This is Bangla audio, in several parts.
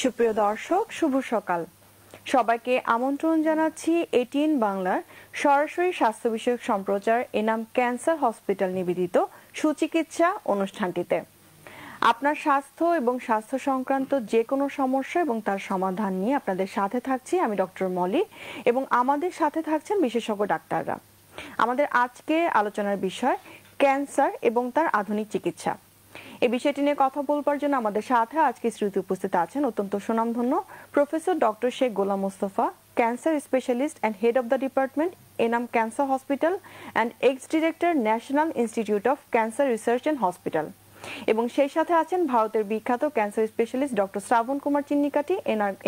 সুপ্রিয় দর্শক, শুভ সকাল। সবাইকে আমন্ত্রণ জানাচ্ছি এটিএন বাংলার সরাসরি স্বাস্থ্য বিষয়ক সম্প্রচার এনাম ক্যান্সার হসপিটাল নিবেদিত সুচিকিৎসা অনুষ্ঠানটিতে। আপনার স্বাস্থ্য এবং স্বাস্থ্য সংক্রান্ত যে কোনো সমস্যা এবং তার সমাধান নিয়ে আপনাদের সাথে থাকছি আমি ডক্টর মলি, এবং আমাদের সাথে থাকছেন বিশেষজ্ঞ ডাক্তাররা। আমাদের আজকে আলোচনার বিষয় ক্যান্সার এবং তার আধুনিক চিকিৎসা। এই বিষয়টি নিয়ে কথা বলবার জন্য আমাদের সাথে আজকে স্টুডিওতে উপস্থিত আছেন অত্যন্ত সুনামধন্য professor doctor Sheikh Golam Mostafa, cancer specialist and head of the department Enam cancer hospital and ex director national institute of cancer research and hospital, এবং সেই সাথে আছেন ভারতের বিখ্যাত ক্যান্সার স্পেশালিস্ট ডক্টর শ্রাবণ কুমার চিন্নিকাটি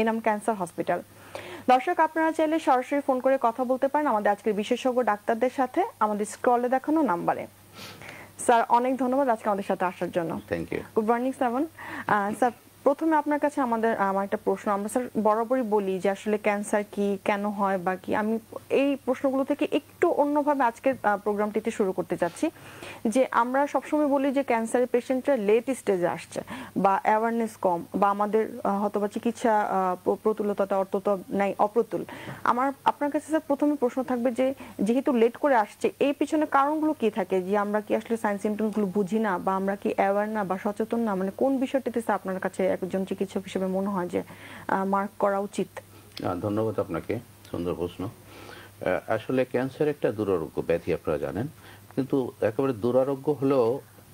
এনাম ক্যান্সার হসপিটাল। দর্শক, আপনারা চাইলে সরাসরি ফোন করে কথা বলতে পারেন আমাদের আজকের বিশেষজ্ঞ ডাক্তারদের সাথে আমাদের স্ক্রলে দেখানো নাম্বারে। স্যার, অনেক ধন্যবাদ আজকে আমাদের সাথে আসার জন্য। Thank you. Good morning Shrabon. Sir, প্রথমে আপনার কাছে আমার একটা প্রশ্ন। আমরা স্যার বরাবরই বলি যে আসলে ক্যান্সার কি, কেন হয় বা কি। আমি এই প্রশ্নগুলো থেকে একটু অন্যভাবে আজকের প্রোগ্রামটিতে শুরু করতে চাচ্ছি। যে আমরা সবসময় বলি যে ক্যান্সারের পেশেন্টরা লেট স্টেজে আসছে বা অ্যাওয়ারনেস কম বা আমাদের হয়তোবা চিকিৎসা প্রতুলতা অর্থত নাই, অপ্রতুল। আপনার কাছে স্যার প্রথমে প্রশ্ন থাকবে যে যেহেতু লেট করে আসছে, এই পিছনে কারণগুলো কি থাকে? যে আমরা কি আসলে সাইন সিমটমসগুলো বুঝি না, বা আমরা কি অ্যাওয়ার না বা সচেতন না? মানে কোন বিষয়টিতে স্যার আপনার কাছে একজন চিকিৎসক হিসেবে মনে হয় যে মার্ক করা উচিত? ধন্যবাদ আপনাকে, সুন্দর প্রশ্ন। আসলে ক্যান্সার একটা দুরারোগ্য ব্যাধি, আপনারা জানেন, কিন্তু একেবারে দুরারোগ্য হলেও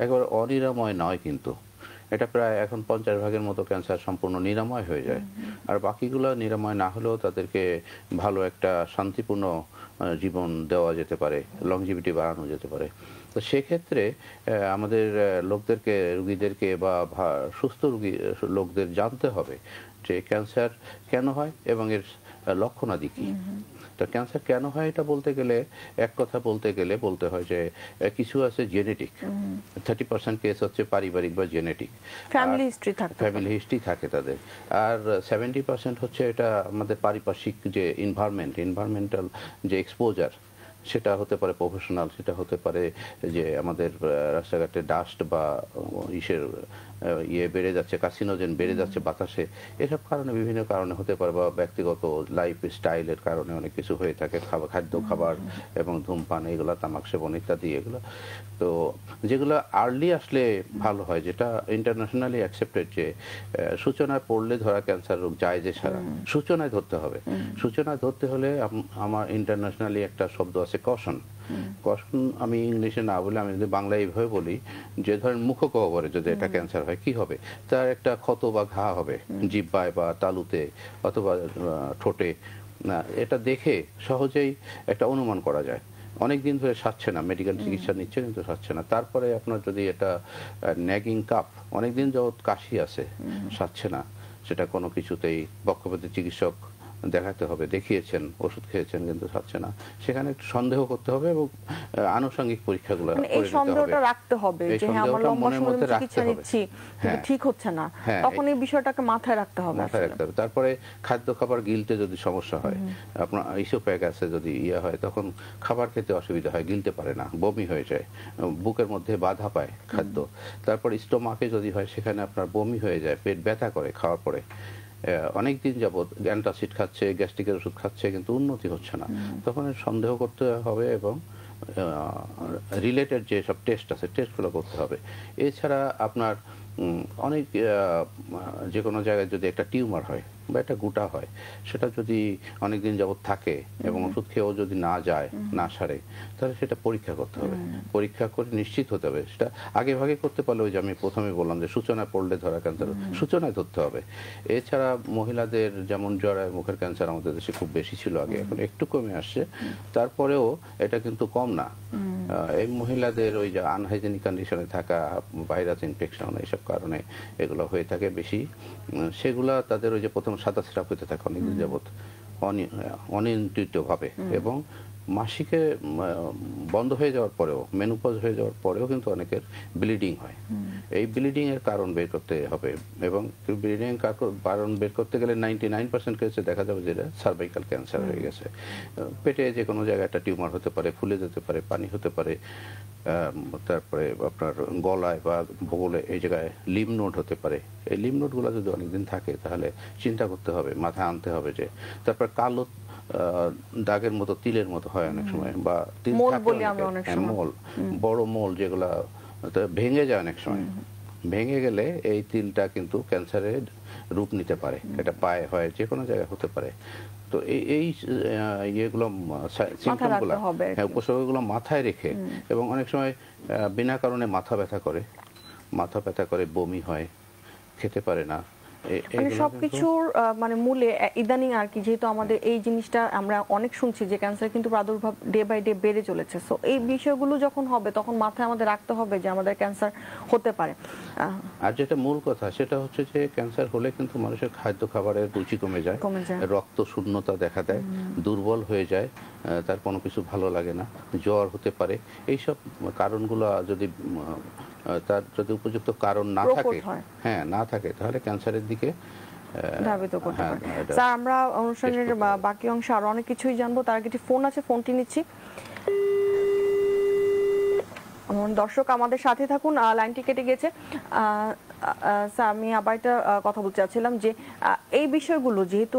একেবারে অনিরাময় নয়। কিন্তু এটা প্রায় এখন 50% মতো ক্যান্সার সম্পূর্ণ নিরাময় হয়ে যায়, আর বাকিগুলো নিরাময় না হলেও তাদেরকে ভালো একটা শান্তিপূর্ণ জীবন দেওয়া যেতে পারে, লংজিভিটি বাড়ানো যেতে পারে। তো সেক্ষেত্রে আমাদের রুগীদেরকে বা সুস্থ লোকদের জানতে হবে যে ক্যান্সার কেন হয় এবং এর লক্ষণাদি কি। তো ক্যান্সার কেন হয় এটা বলতে গেলে, এক কথা বলতে গেলে বলতে হয় যে কিছু আছে জেনেটিক, 30% কেস হচ্ছে পারিবারিক বা জেনেটিক, ফ্যামিলি হিস্ট্রি থাকে তাদের, আর 70% হচ্ছে এটা আমাদের পারিপার্শ্বিক যে এনভায়রনমেন্টাল যে এক্সপোজার, সেটা হতে পারে প্রফেশনাল, সেটা হতে পারে যে আমাদের রাস্তাঘাটে ডাস্ট বা বেড়ে যাচ্ছে, কার্সিনোজেন বেড়ে যাচ্ছে বাতাসে, এসব কারণে বিভিন্ন কারণে হতে পারে, বা ব্যক্তিগত লাইফ স্টাইলের কারণে অনেক কিছু হয়ে থাকে, খাদ্য খাবার এবং ধূমপান, এগুলো তামাক সেবন ইত্যাদি, এগুলো তো যেগুলো আর্লি আসলে ভালো হয়, যেটা ইন্টারন্যাশনালি অ্যাকসেপ্টেড, যে সূচনায় পড়লে ধরা ক্যান্সার রোগ যায় যে সারা সূচনায় ধরতে হবে। সূচনায় ধরতে হলে আমার ইন্টারন্যাশনালি একটা শব্দ আছে কশন। আমি ইংলিশে না বলে আমি যদি বাংলা এইভাবে বলি, যে ধরেন মুখগহ্বরে যদি এটা ক্যান্সার হয় কি হবে, তার একটা ক্ষত বা ঘা হবে জিহ্বায় বা তালুতে অথবা ঠোঁটে। এটা দেখে সহজেই একটা অনুমান করা যায়। অনেকদিন ধরে সারছে না, মেডিকেল চিকিৎসা নিচ্ছে কিন্তু সারছে না। তারপরে আপনার যদি এটা ন্যাগিং কাপ, অনেকদিন যাবত কাশি আছে, সারছে না, সেটা কোনো কিছুতেই পক্ষপাতী চিকিৎসক দেখাতে হবে, দেখিয়েছেন, ওষুধ খেয়েছেন কিন্তু সারছে না, সেখানে একটু সন্দেহ করতে হবে এবং আনুষঙ্গিক পরীক্ষাগুলো এই সন্দেহটা রাখতে হবে যে হ্যাঁ, আমরা লম্বা সময় চিকিৎসা নিচ্ছি কিন্তু ঠিক হচ্ছে না, তখন এই বিষয়টাকে মাথায় রাখতে হবে। তারপরে খাদ্য খাবার গিলতে যদি সমস্যা হয়, আপনার ইসোফ্যাগাসে যদি হয়, তখন খাবার খেতে অসুবিধা হয়, গিলতে পারে না, বমি হয়ে যায়, বুকের মধ্যে বাধা পায় খাদ্য। তারপর স্টোমাকে যদি হয়, সেখানে আপনার বমি হয়ে যায়, পেট ব্যথা করে খাওয়ার পরে, অনেকদিন যাবত অ্যান্টাসিড খাচ্ছে, গ্যাস্ট্রিকের ওষুধ খাচ্ছে, কিন্তু উন্নতি হচ্ছে না, তখন সন্দেহ করতে হবে এবং রিলেটেড যে সব টেস্ট আছে টেস্টগুলো করতে হবে। এছাড়া আপনার অনেক যে কোনো জায়গায় যদি একটা টিউমার হয় বা একটা গুটা হয়, সেটা যদি অনেকদিন যাবত থাকে এবং ওষুধ খেয়েও যদি না যায়, না সারে, তাহলে সেটা পরীক্ষা করতে হবে। পরীক্ষা করে নিশ্চিত হতে হবে। সেটা আগে ভাগে করতে পারলে, ওই যে আমি প্রথমে বললাম যে সূচনায় পড়লে ধরা ক্যান্সার, সূচনায় ধরতে হবে। এছাড়া মহিলাদের যেমন জরায়ু মুখের ক্যান্সার আমাদের দেশে খুব বেশি ছিল আগে, এখন একটু কমে আসছে, তারপরেও এটা কিন্তু কম না। এই মহিলাদের ওই যে আনহাইজেনিক কন্ডিশনে থাকা, ভাইরাস ইনফেকশন, এইসব কারণে এগুলো হয়ে থাকে বেশি। সেগুলা তাদের ওই যে প্রথম সাদা সিরাপ হতে থাকে অনেকদিন যাবত অনিয়ন্ত্রিত ভাবে, এবং মাসিকে বন্ধ হয়ে যাওয়ার পরেও, মেনোপজ হয়ে যাওয়ার পরেও কিন্তু অনেকের ব্লিডিং হয়। এই ব্লিডিং এর কারণ বের করতে হবে, এবং ব্লিডিং এর কারণ বের করতে গেলে 99% কেসে দেখা যাবে যে সার্ভাইকাল ক্যান্সার হয়ে গেছে। পেটে যে কোনো জায়গায় একটা টিউমার হতে পারে, ফুলে যেতে পারে, পানি হতে পারে, তারপরে আপনার গলায় বা বগলে এই জায়গায় লিম নোড হতে পারে। এই লিম নোডগুলো যদি অনেকদিন থাকে তাহলে চিন্তা করতে হবে, মাথায় আনতে হবে যে। তারপর কালো দাগের মতো তিলের মতো হয় অনেক সময়, বা তিল মোল থাকে বলি অনেকের। আমরা অনেক হ্যাঁ, সময়। মোল, বড় মোল যেগুলা ভেঙে যায় অনেক সময়। ভেঙে গেলে এই তিলটা কিন্তু ক্যান্সারের রূপ নিতে পারে। এটা পায়ে হয়, যে কোনো জায়গায় হতে পারে। তো এই ইয়েগুলো, সিমটমগুলো, হবে আর কি। হ্যাঁ, উপসর্গগুলো মাথায় রেখে, এবং অনেক সময় বিনা কারণে মাথা ব্যথা করে, বমি হয়, খেতে পারে না। মানে এগুলো সবকিছুর মানে মূলে ইদানিং আর কি, যেহেতু আমাদের এই জিনিসটা আমরা অনেক শুনছি যে ক্যান্সার কিন্তু প্রাদুর্ভাব ডে বাই ডে বেড়ে চলেছে, সো এই বিষয়গুলো যখন হবে তখন মাথায় আমাদের রাখতে হবে যে আমাদের ক্যান্সার হতে পারে। আর যেটা মূল কথা সেটা হচ্ছে যে ক্যান্সার হলে কিন্তু মানুষের খাদ্য খাবারের রুচি কমে যায়, রক্ত শূন্যতা দেখা দেয়, দুর্বল হয়ে যায়, তার কোনো কিছু ভালো লাগে না, জ্বর হতে পারে। এইসব কারণগুলো তার যদি উপযুক্ত কারণ না থাকে, না থাকে, তাহলে ক্যান্সারের দিকে ধাবিত করতে পারে। স্যার, আমরা অনুষ্ঠানের বাকি অংশে আরো অনেক কিছুই জানবো, তার আগে ফোন আছে, ফোনটি নিচ্ছি। দর্শক আমাদের সাথে থাকুন, লাইনটি কেটে গেছে। স্যার, আমি আবার একটা কথা বলতে চাচ্ছিলাম যে এই বিষয়গুলো যেহেতু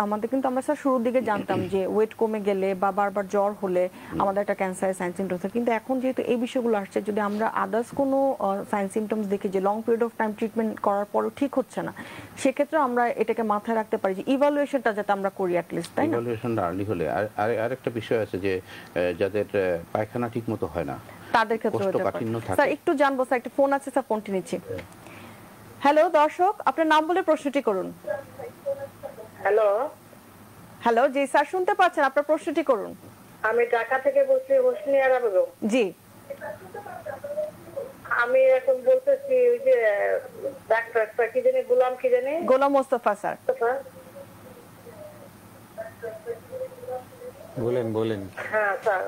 আমরা স্যার শুরুর দিকে জানতাম যে ওয়েট কমে গেলে বা বারবার জ্বর হলে আমাদের একটা ক্যান্সারের সাইন সিমটমস হয়, কিন্তু এখন যেহেতু এই বিষয়গুলো আসছে, যদি আমরা আদার্স কোনো সাইন সিমটমস দেখি যে long period of time treatment করার পরও ঠিক হচ্ছে না, সেক্ষেত্রে আমরা এটাকে মাথায় রাখতে পারি যে ইভালুয়েশনটা যাতে আমরা করি অ্যাটলিস্ট, তাই না? ইভালুয়েশনটা আর্লি হলে। আর একটা বিষয় আছে যে যাদের পায়খানা ঠিক মতো হয় না, তাদের ক্ষেত্রে হতে পারে। স্যার, একটু জানবো, স্যার একটা ফোন আছে, স্যার ফোনটি নিচ্ছি। হ্যালো দর্শক, আপনার নাম বলে প্রশ্নটি করুন। হ্যালো, জি স্যার, শুনতে পাচ্ছেন, আপনার প্রশ্নটি করুন। আমি ঢাকা থেকে বলছি, হোসনি আরা বেগম। জি, আমি এখন বলতেছি ওই যে ডাক্তার কি জানি, গোলাম মোস্তফা স্যার। বলেন। হ্যাঁ স্যার,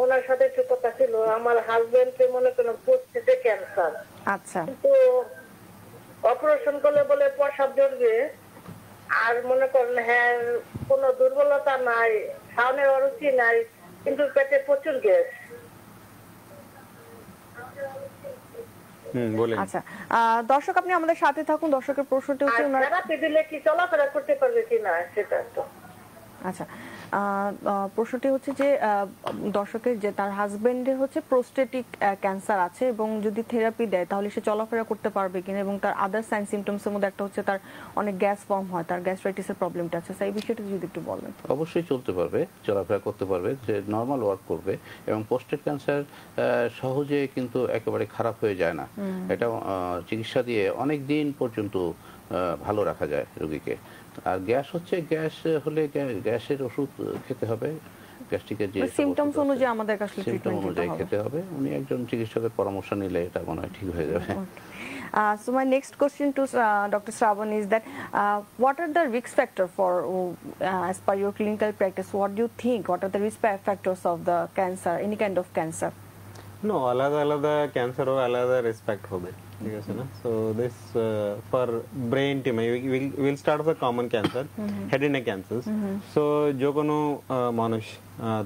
ওনার সাথে একটু কথা ছিল। আমার হাজবেন্ড মনে করেন প্রস্টেটে ক্যান্সার। আচ্ছা। তো অপারেশন করলে বলে প্রসাব জড়বে, আর মনে করেন হ্যাঁ কোনো দুর্বলতা নাই, খাওয়ানোর অরুচি নাই, কিন্তু পেটে প্রচুর গ্যাস। আচ্ছা, দর্শক আপনি আমাদের সাথে থাকুন। দর্শকের প্রশ্নটি হচ্ছে থেরাপি দিলে কি চলাফেরা করতে পারবে কিনা সেটা তো। আচ্ছা, প্রশ্নটি হচ্ছে যে দর্শকের যে তার হাজবেন্ডের হচ্ছে প্রোস্টেটিক ক্যান্সার আছে, এবং যদি থেরাপি দেয় তাহলে সে চলাফেরা করতে পারবে কিনা, এবং তার আদার সাইন সিমটমস এর মধ্যে একটা হচ্ছে তার অনেক গ্যাস ফর্ম হয়, তার গ্যাস্ট্রাইটিসের প্রবলেমটা আছে। সেই বিষয়টা যদি একটু বলেন। অবশ্যই চলতে পারবে, চলাফেরা করতে পারবে, যে নর্মাল ওয়ার্ক করবে। এবং প্রোস্টেট ক্যান্সার সহজে কিন্তু একেবারে খারাপ হয়ে যায় না। এটা চিকিৎসা দিয়ে অনেক দিন পর্যন্ত ভালো রাখা যায় রোগীকে। আর গ্যাস হলে গ্যাসের ওষুধ খেতে হবে, গ্যাস্ট্রিকের যে সিমটমস অনুযায়ী আমাদের কাছে ট্রিটমেন্ট খেতে হবে। উনি একজন চিকিৎসকের পরামর্শ নিলে এটা মনে হয় ঠিক হয়ে যাবে। So my next question to Dr. Shravan is that what are the risk factors for, as per your clinical practice, what do you think? What are the risk factors of the cancer, any kind of cancer? No, আলাদা ক্যান্সার ও আলাদা রেসপেক্ট হবে, ঠিক আছে না? So this for brain tumor, we will start with common cancer, head and neck cancers. So जो কোনো মানুষ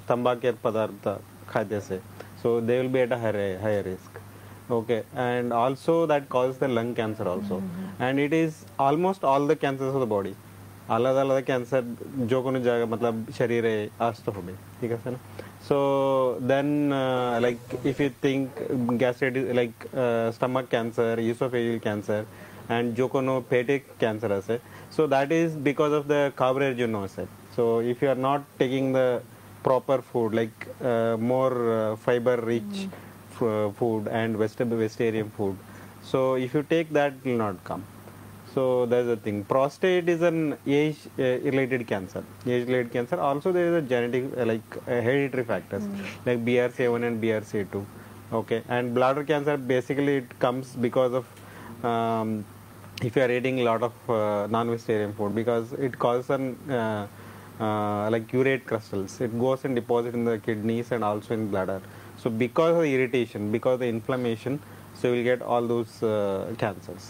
तंबाकू पदार्थ खाइतेছে, so they will be at a higher risk. Okay, and also that causes the lung cancer also, and it is almost all the cancers of the body. আলাদা ক্যান্সার जो কোনো জায়গা मतलब শরীরে আসতে হবে, ঠিক আছে না? So then like if you think gastritis, like stomach cancer, esophageal cancer, and जो কোনো পেটে ক্যান্সার আছে, so that is because of the carbohydrate. So if you are not taking the proper food, like more fiber rich food and vegetarian food, so if you take that, it will not come. So that's the thing. Prostate is an age-related cancer. Age-related cancer. Also, there is a genetic, like hereditary factors, like BRCA1 and BRCA2. Okay, and bladder cancer basically it comes because of if you are eating a lot of non-vegetarian food, because it causes an like urate crystals. It goes and deposits in the kidneys and also in bladder. So because of the irritation, because of the inflammation, so you will get all those cancers.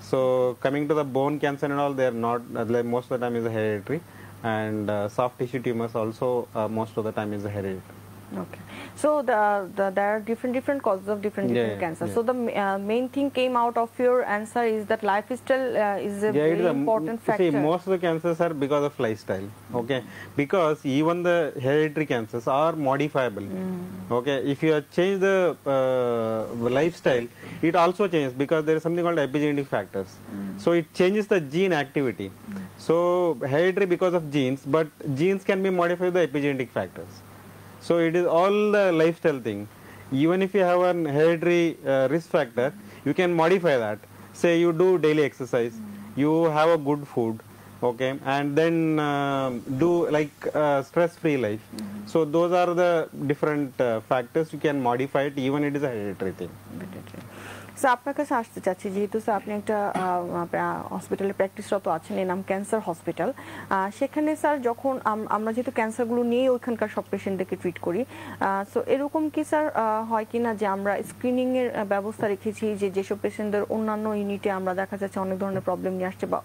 So coming to the bone cancer and all, they are not, like most of the time is hereditary, and soft tissue tumors also most of the time is hereditary. Okay. So there are different causes of different cancers. So the main thing came out of your answer is that lifestyle is a very important factor. See, most of the cancers are because of lifestyle. Okay, because even the hereditary cancers are modifiable. Okay, if you change the lifestyle, it also changes because there is something called epigenetic factors. So it changes the gene activity. So hereditary because of genes, but genes can be modified by epigenetic factors. So it is all the lifestyle thing. Even if you have an hereditary risk factor, you can modify that. Say you do daily exercise, you have a good food, okay, and then do like stress-free life. So those are the different factors you can modify it, even it is a hereditary thing. Sir আপনার কাছে আসতে চাচ্ছি, যেহেতু স্যার আপনি একটা হসপিটালে প্র্যাকটিসরত আছেন, এর নাম ক্যান্সার হসপিটাল, সেখানে স্যার যখন আমরা যেহেতু ক্যান্সারগুলো নিয়ে ওইখানকার সব পেশেন্টদেরকে ট্রিট করি, সো এরকম কি স্যার হয় কিনা যে আমরা স্ক্রিনিং এর ব্যবস্থা রেখেছি, যে যেসব পেশেন্টদের অন্যান্য ইউনিটে আমরা দেখা যাচ্ছে অনেক ধরনের প্রবলেম নিয়ে আসছে বা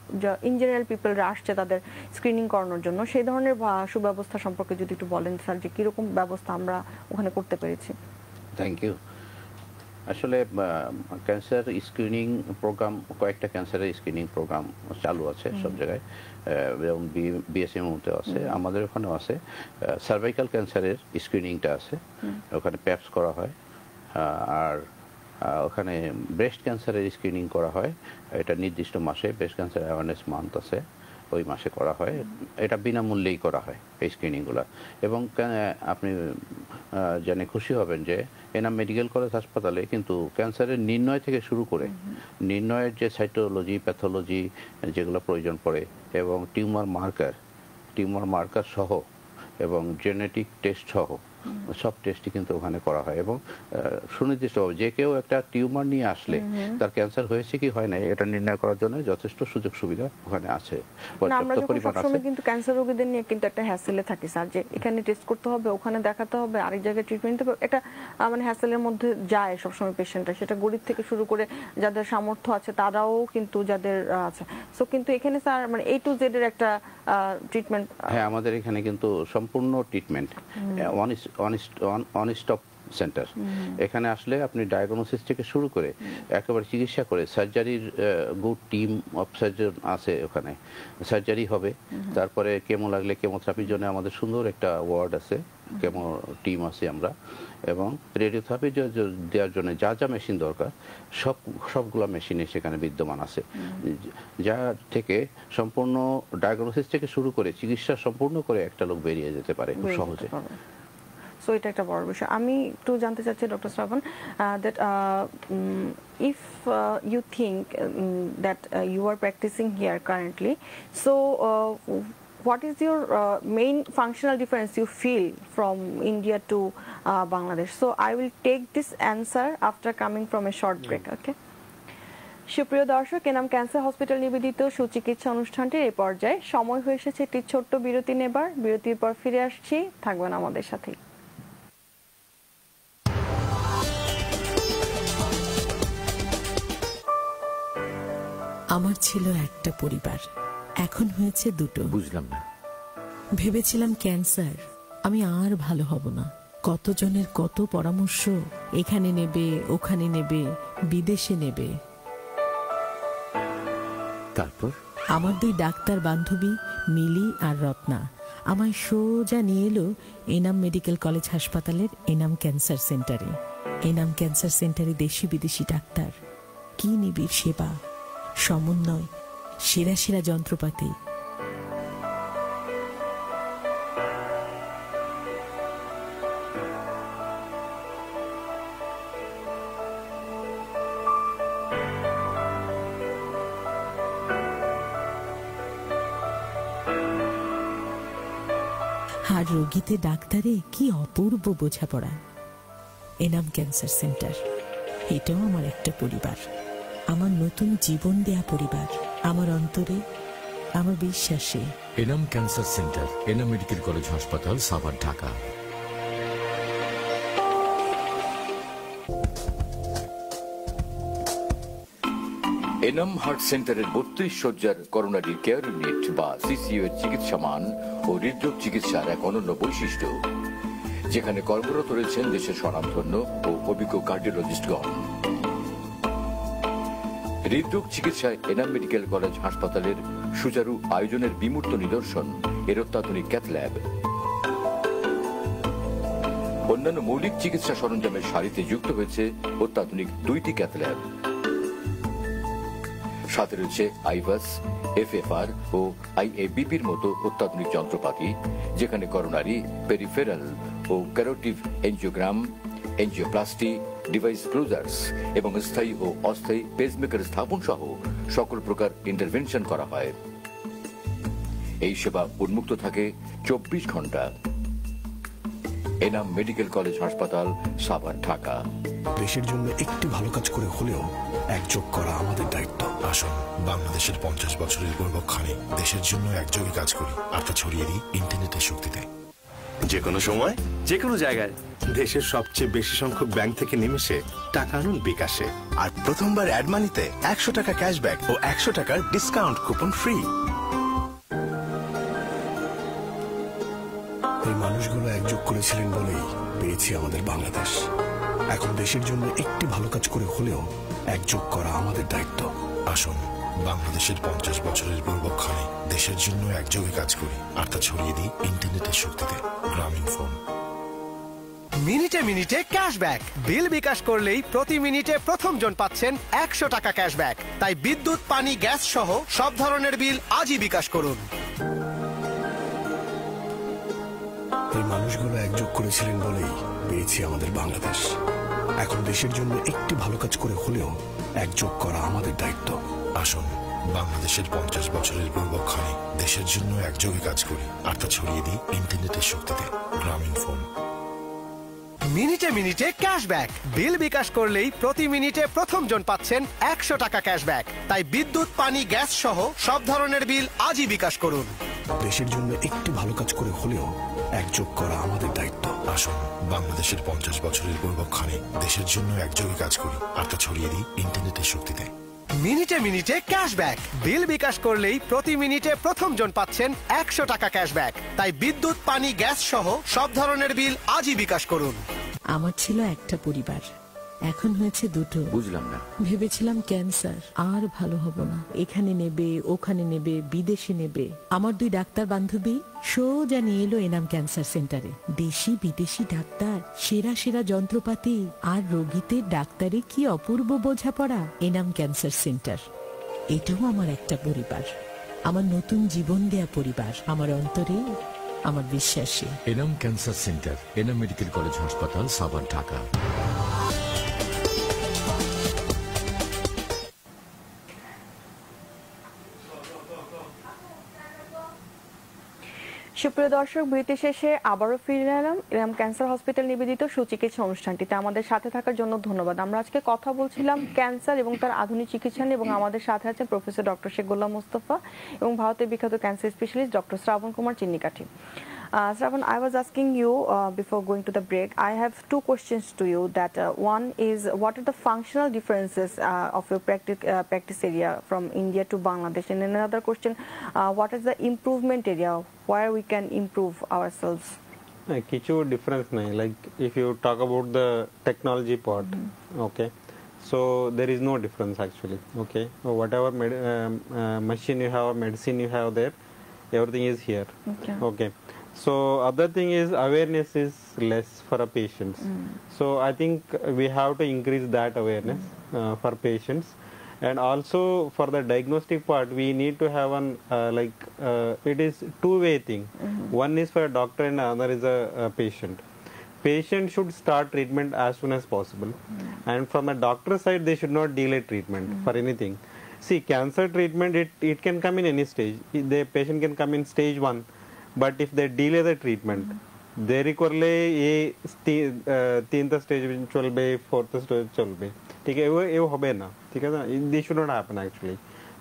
ইন জেনারেল পিপলরা আসছে তাদের স্ক্রিনিং করানোর জন্য, সেই ধরনের সুব্যবস্থা সম্পর্কে যদি একটু বলেন স্যার, যে কিরকম ব্যবস্থা আমরা ওখানে করতে পেরেছি। Thank you. আসলে ক্যান্সার স্ক্রিনিং প্রোগ্রাম, কয়েকটা ক্যান্সারের স্ক্রিনিং প্রোগ্রাম চালু আছে সব জায়গায়, যেমন বিএসএমওতে আছে, আমাদের ওখানেও আছে। সার্ভাইকাল ক্যান্সারের স্ক্রিনিংটা আছে, ওখানে প্যাপস করা হয়। আর ওখানে ব্রেস্ট ক্যান্সারের স্ক্রিনিং করা হয়, এটা নির্দিষ্ট মাসে, ব্রেস্ট ক্যান্সার অ্যাওয়ারনেস মান্থ আছে, ওই মাসে করা হয়। এটা বিনামূল্যেই করা হয় এই স্ক্রিনিংগুলো। এবং আপনি জেনে খুশি হবেন যে এনাম মেডিকেল কলেজ হাসপাতালে কিন্তু ক্যান্সারের নির্ণয় থেকে শুরু করে নির্ণয়ের যে সাইটোলজি, প্যাথোলজি যেগুলো প্রয়োজন পড়ে, এবং টিউমার মার্কার সহ এবং জেনেটিক টেস্ট সহ সব টেস্টই কিন্তু ওখানে করা হয়। এবং সুনির্দিষ্টভাবে যে কেউ একটা টিউমার নিয়ে আসলে তার ক্যান্সার হয়েছে কি হয় না এটা নির্ণয় করার জন্য যথেষ্ট সুযোগ সুবিধা ওখানে আছে, আমরা যখন সবসময় কিন্তু ক্যান্সার রোগীদের নিয়ে কিন্তু একটা হ্যাসেলে থাকি স্যার, যে এখানে টেস্ট করতে হবে, ওখানে দেখাতে হবে, আরেক জায়গায় ট্রিটমেন্ট দিতে হবে, এটা মানে হ্যাসেলের মধ্যে যায় সবসময় পেশেন্টরা, সেটা গরিব থেকে শুরু করে যাদের সামর্থ্য আছে তারাও কিন্তু যাদের আছে। সো কিন্তু এখানে স্যার মানে A to Z এর একটা ট্রিটমেন্ট। হ্যাঁ, আমাদের এখানে কিন্তু সম্পূর্ণ ট্রিটমেন্ট, অন স্টপ সেন্টার। এখানে আসলে আপনি ডায়াগনোসিস থেকে শুরু করে একেবারে চিকিৎসা করে, সার্জারির গুড টিম অফ সার্জন আছে ওখানে, সার্জারি হবে, তারপরে কেমো লাগলে কেমোথেরাপির জন্য আমাদের সুন্দর একটা ওয়ার্ড আছে, কেমো টিম আছে আমরা, এবং রেডিওথেরাপি দেওয়ার জন্য যা যা মেশিন দরকার সবগুলো মেশিনে সেখানে বিদ্যমান আছে, যা থেকে সম্পূর্ণ ডায়াগনোসিস থেকে শুরু করে চিকিৎসা সম্পূর্ণ করে একটা লোক বেরিয়ে যেতে পারে খুব সহজে। সো এটা একটা বড় বিষয়। আমি একটু জানতে চাচ্ছি doctor Shrabon, that if you think that you are practicing here currently, so what is your main functional difference you feel from India to Bangladesh? So I will take this answer after coming from a short break. Okay. সুপ্রিয় দর্শক, এনাম ক্যান্সার হসপিটাল নিবেদিত সুচিকিৎসা অনুষ্ঠানটির এই পর্যায়ে সময় হয়ে এসেছে একটি ছোট্ট বিরতি নেবার। বিরতির পর ফিরে আসছি, থাকবেন আমাদের সাথেই। আমার ছিল একটা পরিবার, এখন হয়েছে দুটো। বুঝলাম না। ভেবেছিলাম ক্যান্সার, আমি আর ভালো হব না। কতজনের কত পরামর্শ, এখানে নেবে, ওখানে নেবে, বিদেশে নেবে। তারপর আমার দুই ডাক্তার বান্ধবী মিলি আর রত্না আমায় সোজা নিয়ে এলো এনাম মেডিকেল কলেজ হাসপাতালের এনাম ক্যান্সার সেন্টারে। এনাম ক্যান্সার সেন্টারে দেশি বিদেশি ডাক্তার, কি নিবিড় সেবা, সমন্বয়, সেরা সেরা যন্ত্রপাতি। আর রোগীতে ডাক্তারে কি অপূর্ব বোঝাপড়া। এনাম ক্যান্সার সেন্টার, এটাও আমার একটা পরিবার, আমার নতুন জীবন দেয়া পরিবার, আমার অন্তরে, আমার বিশ্বাসে। Enam cancer centre, Enam medical college হাসপাতাল, সাভার, ঢাকা। এনাম হার্ট সেন্টারের 32 শয্যার করোনারি কেয়ার ইউনিট বা সিসিইউ এর চিকিৎসা মান ও হৃদরোগ চিকিৎসার এক অনন্য বৈশিষ্ট্য। যেখানে কর্মরত রয়েছেন দেশের স্বনামধন্য ও অভিজ্ঞ কার্ডিওলজিস্টগণ। হৃদরোগ চিকিৎসায় এনাম মেডিকেল কলেজ হাসপাতালের সুচারু আয়োজনের বিমূর্ত নিদর্শন এর অত্যাধুনিক ক্যাথ ল্যাব। অন্যান্য মৌলিক চিকিৎসা সরঞ্জামের সারিতে যুক্ত হয়েছে অত্যাধুনিক 2টি ক্যাথ ল্যাব। সাথে রয়েছে আইভাস, এফএফআর ও আইএবিপির মতো অত্যাধুনিক যন্ত্রপাতি, যেখানে করোনারি, পেরিফেরাল ও carotid angiogram, angioplasty, device closures এবং স্থায়ী ও অস্থায়ী পেসমেকার স্থাপন সহ সকল প্রকার ইন্টারভেনশন করা হয়। এই সেবা উন্মুক্ত থাকে 24 ঘন্টা। এনাম মেডিকেল কলেজ হাসপাতাল, সাভার, ঢাকা। দেশের জন্য একটি ভালো কাজ করে হলেও একযোগ করা আমাদের দায়িত্ব। আসুন বাংলাদেশের 50 বছরের গৌরবক্ষণে দেশের জন্য একযোগে কাজ করি আর তা ছড়িয়ে দিই ইন্টারনেটের শক্তিতে। যে কোনো সময় যে কোনো জায়গায় দেশের সবচেয়ে বেশি সংখ্যক ব্যাংক থেকে নিমেষে টাকা আনুন বিকাশে। আর প্রথমবার অ্যাড মানিতে 100 টাকা ক্যাশব্যাক ও 100 টাকার ডিসকাউন্ট কুপন ফ্রি। এই মানুষগুলো একযোগ করেছিলেন বলেই পেয়েছি আমাদের বাংলাদেশ। এখন দেশের জন্য একটি ভালো কাজ করে হলেও একযোগ করা আমাদের দায়িত্ব। আসুন বাংলাদেশের 50 বছরের গৌরবক্ষণে দেশের জন্য একযোগে কাজ করি আর তা ছড়িয়ে দিই ইন্টারনেটের শক্তিতে। গ্রামীণ ফোন। মিনিটে মিনিটে ক্যাশব্যাক। বিল বিকাশ করলেই প্রতি মিনিটে প্রথম জন পাচ্ছেন 100 টাকা ক্যাশব্যাক। তাই বিদ্যুৎ, পানি, গ্যাস সহ সব ধরনের বিল আজই বিকাশ করুন। এই মানুষগুলো একযোগ করেছিলেন বলেই পেয়েছি আমাদের বাংলাদেশ। এখন দেশের জন্য একটি ভালো কাজ করে হলেও একযোগ করা আমাদের দায়িত্ব। আসুন বাংলাদেশের 50 বছরের গৌরবক্ষণে দেশের জন্য একযোগে কাজ করি আর তা ছড়িয়ে দিই ইন্টারনেটের শক্তিতে। গ্রামীণ ফোন। মিনিটে মিনিটে ক্যাশব্যাক। বিল বিকাশ করলেই প্রতি মিনিটে প্রথম জন পাচ্ছেন 100 টাকা ক্যাশব্যাক। তাই বিদ্যুৎ, পানি, গ্যাস সহ সব ধরনের বিল আজই বিকাশ করুন। দেশের জন্য একটি ভালো কাজ করে হলেও একযোগ করা আমাদের দায়িত্ব। আসুন বাংলাদেশের 50 বছরের গৌরবক্ষণে দেশের জন্য একযোগে কাজ করি আর তা ছড়িয়ে দিই ইন্টারনেটের শক্তিতে। মিনিটে মিনিটে ক্যাশব্যাক। বিল বিকাশ করলেই প্রতি মিনিটে প্রথম জন পাচ্ছেন 100 টাকা ক্যাশব্যাক। তাই বিদ্যুৎ, পানি, গ্যাস সহ সব ধরনের বিল আজই বিকাশ করুন। আমার ছিল একটা পরিবার, এখন হয়েছে দুটো। বুঝলাম না। ভেবেছিলাম ক্যান্সার আর ভালো হব না, এখানে নেবে, ওখানে নেবে, বিদেশে নেবে। আমার 2 ডাক্তার বান্ধবী সোজা নিয়ে এলো এনাম ক্যান্সার সেন্টারে। দেশি বিদেশি ডাক্তার, সেরা সেরা যন্ত্রপাতি আর রোগীতে ডাক্তারে কি অপূর্ব বোঝাপড়া। এনাম ক্যান্সার সেন্টার, এটাও আমার একটা পরিবার, আমার নতুন জীবন দেয়া পরিবার, আমার অন্তরে, আমার বিশ্বাসে। Enam cancer centre, Enam medical college হাসপাতাল, সাভার, ঢাকা। সুপ্রিয় দর্শক, বিরতি শেষে আবারও ফিরে এলাম এনাম ক্যান্সার হসপিটাল নিবেদিত সুচিকিৎসা অনুষ্ঠানটিতে। আমাদের সাথে থাকার জন্য ধন্যবাদ। আমরা আজকে কথা বলছিলাম ক্যান্সার এবং তার আধুনিক চিকিৎসা নিয়ে, এবং আমাদের সাথে আছেন প্রফেসর ডক্টর শেখ গোলাম মোস্তফা এবং ভারতের বিখ্যাত cancer specialist doctor Shrabon Kumar Chinnikati. Shravan, I was asking you before going to the break, I have 2 questions to you. That one is, what are the functional differences of your practice area from India to Bangladesh? And another question, what is the improvement area where we can improve ourselves? কিছু ডিফারেন্স নাই, like if you talk about the technology part, okay, so there is no difference actually, okay, whatever machine you have, medicine you have there, everything is here, okay. So other thing is awareness is less for our patients. So I think we have to increase that awareness for patients, and also for the diagnostic part we need to have an it is two-way thing. One is for a doctor and another is a patient. Patient should start treatment as soon as possible, and from the doctor side they should not delay treatment for anything. See, cancer treatment, it can come in any stage. The patient can come in stage 1, but if they delay the treatment, देरी कर ले ये 3th stage चलबे, 4th stage चलबे, ठीक है, वो होबे ना, ठीक है ना, this should not happen actually.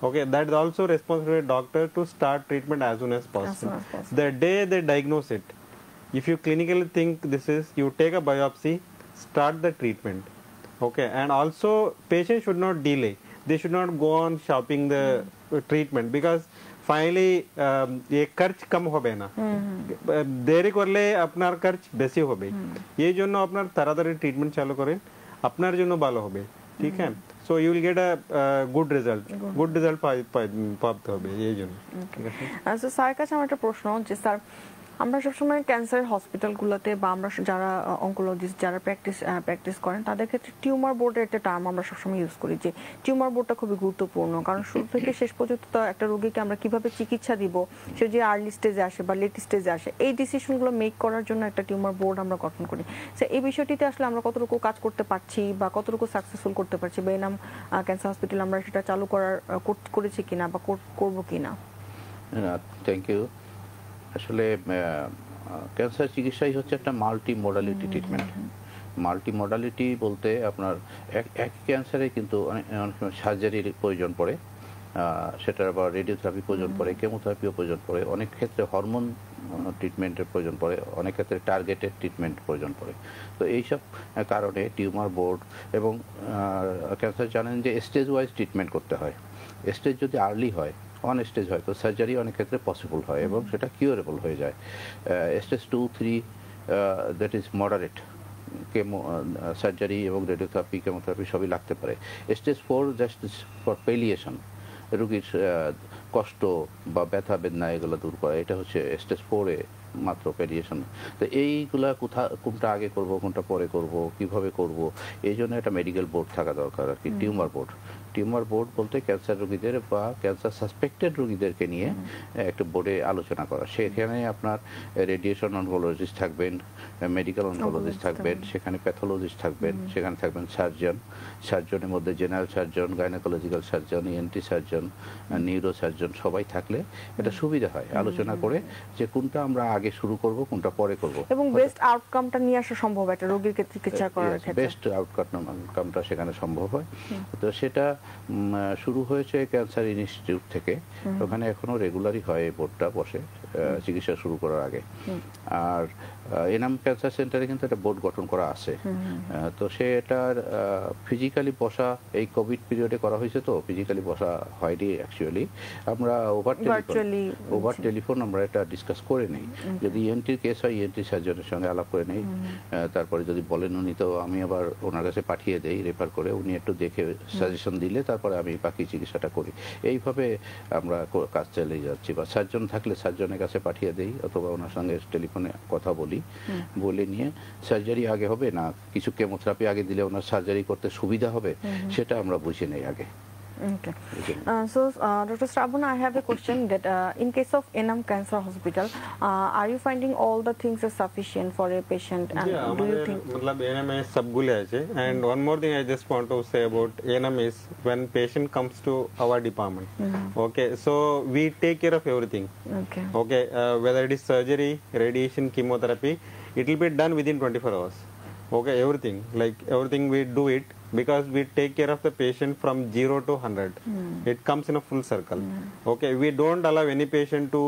Okay, that is also responsible for doctor to start treatment as soon as possible. The day they diagnose it, if you clinically think this is, you take a biopsy, start the treatment. Okay, and also patient should not delay. They should not go on shopping the treatment, because finally ये खर्च कम হবে না, দেরি করলে আপনার খরচ বেশি হবে। এই জন্য আপনার তাড়াতাড়ি ট্রিটমেন্ট চালু করেন, আপনার জন্য ভালো হবে, ঠিক আছে? So you will get a good result পাতে হবে এই জন্য। ঠিক আছে সো স্যার কাছে আমার একটা প্রশ্ন যে স্যার আমরা সবসময় ক্যান্সার হসপিটালগুলোতে বা আমরা যারা অনকোলজিস্ট যারা প্র্যাকটিস করেন তাদের ক্ষেত্রে টিউমার বোর্ডের একটা টার্ম আমরা সবসময় ইউজ করি যে টিউমার বোর্ডটা খুবই গুরুত্বপূর্ণ, কারণ শুরু থেকে শেষ পর্যন্ত একটা রোগীকে আমরা কিভাবে চিকিৎসা দিব, সে যে আর্লি স্টেজে আসে বা লেট স্টেজে আসে, এই ডিসিশনগুলো মেক করার জন্য একটা টিউমার বোর্ড আমরা গঠন করি। সো এই বিষয়টিতে আসলে আমরা কতটুকু কাজ করতে পারছি বা কতটুকু সাকসেসফুল করতে পারছি বা এনাম ক্যান্সার হসপিটাল আমরা সেটা চালু করেছি কিনা বা করবো কিনা? Thank you. আসলে ক্যান্সার চিকিৎসাই হচ্ছে একটা multi modality treatment. Multi modality বলতে আপনার এক ক্যান্সারে কিন্তু অনেক সময় সার্জারির প্রয়োজন পড়ে, সেটার আবার রেডিওথেরাপি প্রয়োজন পড়ে, কেমোথেরাপিও প্রয়োজন পড়ে, অনেক ক্ষেত্রে হরমোন ট্রিটমেন্টের প্রয়োজন পড়ে, অনেক ক্ষেত্রে টার্গেটেড ট্রিটমেন্ট প্রয়োজন পড়ে। তো এইসব কারণে টিউমার বোর্ড এবং ক্যান্সার জানেন যে স্টেজ ওয়াইজ ট্রিটমেন্ট করতে হয়। স্টেজ যদি আর্লি হয়, অন স্টেজ হয়, তো সার্জারি অনেক ক্ষেত্রে পসিবল হয় এবং সেটা কিউরেবল হয়ে যায়। Stage 2, 3 that is moderate, chemo surgery এবং রেডিওথেরাপি কেমোথেরাপি সবই লাগতে পারে। স্টেজ 4 জাস্ট ফর পেলিয়েশন, রোগীর কষ্ট বা ব্যথা বেদনা এগুলো দূর করা, এটা হচ্ছে স্টেজ 4-এ মাত্র পেলিয়েশন। তো এইগুলা কোনটা আগে করব, কোনটা পরে করব, কিভাবে করব, এই জন্য একটা মেডিকেল বোর্ড থাকা দরকার আর কি, টিউমার বোর্ড। টিউমার বোর্ড বলতে ক্যান্সার রোগীদের বা ক্যান্সার সাসপেক্টেড রোগীদেরকে নিয়ে একটা বোর্ডে আলোচনা করা। সেখানে আপনার রেডিয়েশন অনকোলজিস্ট থাকবেন, মেডিকেল অনকোলজিস্ট থাকবেন, সেখানে প্যাথোলজিস্ট থাকবেন, সেখানে থাকবেন সার্জনের মধ্যে general surgeon, gynaecological surgeon, ENT surgeon, neuro surgeon, সবাই থাকলে এটা সুবিধা হয় আলোচনা করে যে কোনটা আমরা আগে শুরু করব, কোনটা পরে করব, এবং বেস্ট আউটকামটা নিয়ে আসা সম্ভব একটা রোগীর চিকিৎসা করার ক্ষেত্রে। বেস্ট আউটকামটা সেখানে সম্ভব হয়। তো সেটা শুরু হয়েছে ক্যান্সার ইনস্টিটিউট থেকে, ওখানে এখনো রেগুলারই হয়, এই বোর্ডটা বসে চিকিৎসা শুরু করার আগে। আর এনাম ক্যান্সার সেন্টারে কিন্তু একটা বোর্ড গঠন করা আছে। তো সেটার ফিজিক্যালি বসা এই কোভিড পিরিয়ডে করা হয়েছে, তো ফিজিক্যালি বসা হয়নি অ্যাকচুয়ালি। আমরা ওভার টেলিফোন আমরা এটা ডিসকাস করে নেই। যদি ইএনটির কেস হয় ইএনটি সার্জনের সঙ্গে আলাপ করে নেই, তারপরে যদি বলেন উনি, তো আমি আবার ওনার কাছে পাঠিয়ে দেই রেফার করে, উনি একটু দেখে সাজেশন দিলে তারপরে আমি বাকি চিকিৎসাটা করি। এইভাবে আমরা কাজ চালিয়ে যাচ্ছি। বা সার্জন থাকলে সার্জনের কাছে পাঠিয়ে দেই অথবা ওনার সঙ্গে টেলিফোনে কথা বলি, বলে নিয়ে সার্জারি আগে হবে না কিছু কেমোথেরাপি আগে দিলে ওনার সার্জারি করতে সুবিধা হবে, সেটা আমরা বুঝে নেই আগে। Okay. So, Dr. Sravana, I have a question that in case of Enam Cancer Hospital, are you finding all the things are sufficient for a patient? And do you think? मतलब Enam में सब गुले हैं। And one more thing I just want to say about Enam is when patient comes to our department, okay, so we take care of everything. Okay, whether it is surgery, radiation, chemotherapy, it will be done within 24 hours. Okay, everything we do it because we take care of the patient from 0 to 100. It comes in a full circle. Okay, we don't allow any patient to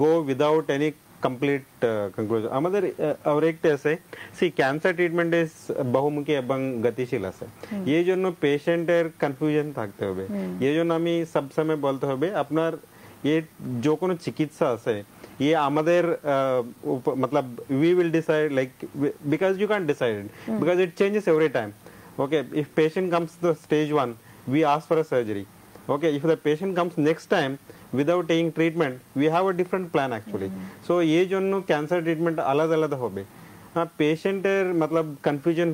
go without any complete conclusion. আমাদের और एक ऐसे see cancer treatment is বহুমুখী এবং গতিশীল আছে, এই জন্য পেশেন্টের কনফিউশন থাকতে হবে। এই জন্য আমি সবসময় বলতে হবে আপনার ये जो কোনো চিকিৎসা আছে ये আমাদের मतलब we will decide because you can't decide because it changes every time. Okay, if patient comes to stage 1 we ask for a surgery. Okay, if the patient comes next time without taking treatment we have a different plan actually. So ये জন্য ক্যান্সার ট্রিটমেন্ট আলাদা আলাদা হবে। পেশেন্টের मतलब কনফিউশন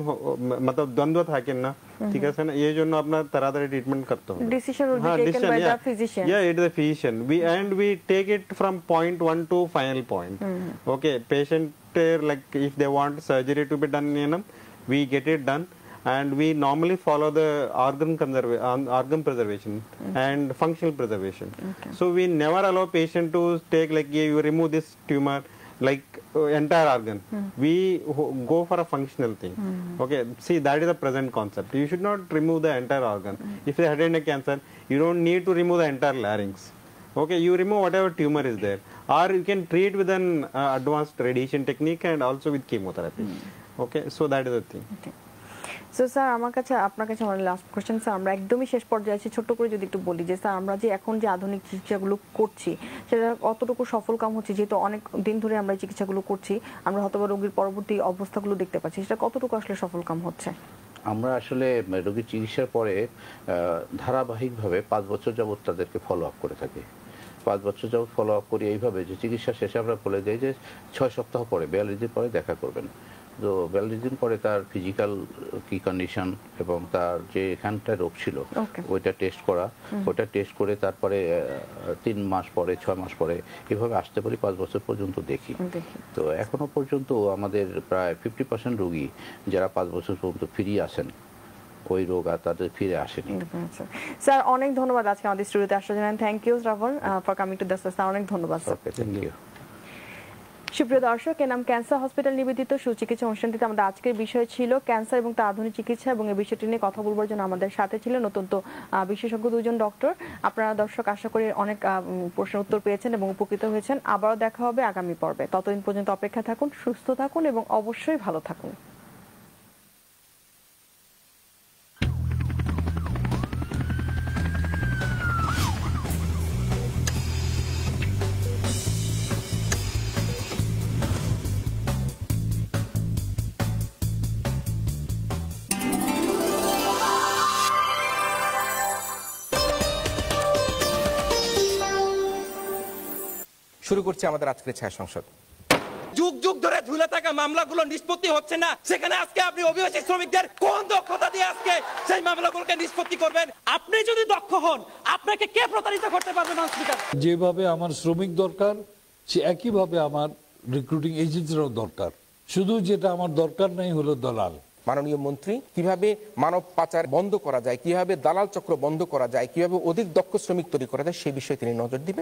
मतलब দ্বন্দ্ব থাকে না, ঠিক আছে না, এই জন্য আপনার তাড়াতাড়ি ট্রিটমেন্ট করতে হবে। Decision will be taken by the physician. Yeah, it is the physician. We take it from point 1 to final point. Okay, patient if they want surgery to be done in we get it done, and we normally follow the organ preservation and functional preservation. So we never allow patient to take you remove this tumor entire organ. We go for a functional thing. Okay, see, that is the present concept. You should not remove the entire organ. If they had a cancer, you don't need to remove the entire larynx. Okay, you remove whatever tumor is there, or you can treat with an advanced radiation technique and also with chemotherapy. Okay, so that is the thing. Okay. Sir আপনার কাছে আমার লাস্ট কোশ্চেন স্যার, আমরা একদমই শেষ পর্যায়ে আছি, ছোট্ট করে যদি একটু বলি যে স্যার আমরা যে এখন যে আধুনিক চিকিৎসাগুলো করছি সেটা কতটুকু সফল কাম হচ্ছে, যেহেতু অনেক দিন ধরে আমরা চিকিৎসাগুলো করছি, আমরা হয়তো রোগীর পরবর্তী অবস্থাগুলো দেখতে পাচ্ছি, সেটা কতটুকু আসলে সফল কাম হচ্ছে? আমরা আসলে রোগীর চিকিৎসার পরে ধারাবাহিকভাবে 5 বছর যাবত তাদেরকে ফলো আপ করে থাকি। 5 বছর যাবত ফলো আপ করি এইভাবে যে চিকিৎসা শেষে আমরা বলে দিই যে 6 সপ্তাহ পরে 42 দিন পরে দেখা করবেন। তো 42 দিন পরে তার ফিজিক্যাল কি কন্ডিশন এবং তার যে এখানটা রোগ ছিল ওইটা টেস্ট করা, ওইটা টেস্ট করে তারপরে 3 মাস পরে 6 মাস পরে এভাবে আসতে পারি 5 বছর পর্যন্ত দেখি। তো এখনো পর্যন্ত আমাদের প্রায় 50% রোগী যারা 5 বছর পর্যন্ত ফিরিয়ে আসেন, ওই রোগ আর তাদের ফিরে আসেনি। স্যার অনেক ধন্যবাদ আজকে আমাদের স্টুডিওতে আসার জন্য। Thank you Shrabon for coming to the sir, অনেক ধন্যবাদ স্যার। Thank you. সুপ্রিয় দর্শক, এনাম ক্যান্সার হসপিটাল নিবেদিত সুচিকিৎসা অনুষ্ঠানটিতে আমাদের আজকের বিষয় ছিল ক্যান্সার এবং তার আধুনিক চিকিৎসা, এবং এই বিষয়টি নিয়ে কথা বলবার জন্য আমাদের সাথে ছিলেন অত্যন্ত বিশেষজ্ঞ 2 জন ডক্টর। আপনারা দর্শক আশা করি অনেক প্রশ্নের উত্তর পেয়েছেন এবং উপকৃত হয়েছেন। আবারও দেখা হবে আগামী পর্বে, ততদিন পর্যন্ত অপেক্ষা থাকুন, সুস্থ থাকুন এবং অবশ্যই ভালো থাকুন। শুরু করছি আমাদের আজকের ছায়া সংসদ। যুগ যুগ ধরে ঝুলে থাকা মামলাগুলো নিষ্পত্তি হচ্ছে না, সেখানে আজকে আপনি অভিবাসী শ্রমিকদের কোন দক্ষতা দিয়ে আজকে সেই মামলাগুলোকে নিষ্পত্তি করবেন? আপনি যদি দক্ষ হন, আপনাকে কে প্রতারিত করতে পারবে? যেভাবে আমার শ্রমিক দরকার, সে একইভাবে আমার রিক্রুটিং এজেন্টরাও দরকার। শুধু যেটা আমার দরকার নাই হলো দালাল। মাননীয় মন্ত্রী কিভাবে মানব পাচার বন্ধ করা যায়, কিভাবে দালাল চক্র বন্ধ করা যায়, কিভাবে অধিক দক্ষ শ্রমিক তৈরি করা যায়, সেই বিষয়ে তিনি নজর দিবেন।